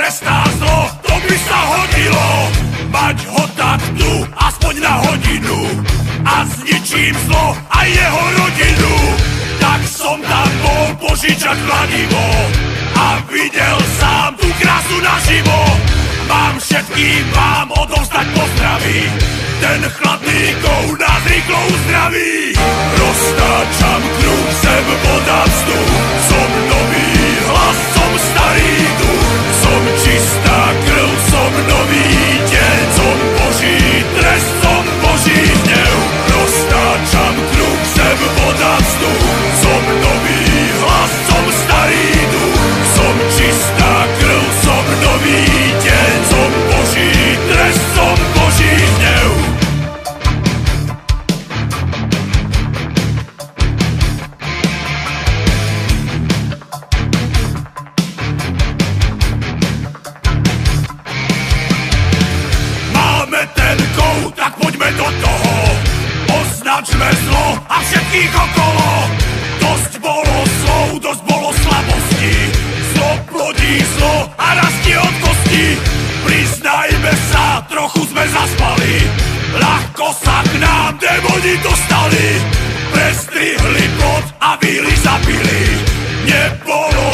trestá zlo, to by sa hodilo mať ho tak tu, aspoň na hodinu, a zničím zlo a jeho rodinu. Tak som tam bol požičať kladivo a videl sám tú krásu naživo. Mám všetkým vám odovzdať pozdravy, ten chladný kov nás rýchlo uzdraví. Roztáčam kruh, zem, voda, vzduch, som nový hlas, som starý duch, som čistá krv, som nový deň, som Boží trest, som Boží hnev. Roztáčam kruh, zem, voda, vzduch, som nový hlas, som starý duch, som čistá krv, som nový deň, som Boží trest, som Boží hnev. Máme ten kov, tak poďme do toho, označme zlo a všetkých okolo. Dosť bolo slov, dosť bolo slabosti, zlo plodí zlo a rastie od kosti. Priznajme sa, trochu sme zaspali, ľahko sa k nám démoni dostali. Prestrihli plot a víly zabili, nebolo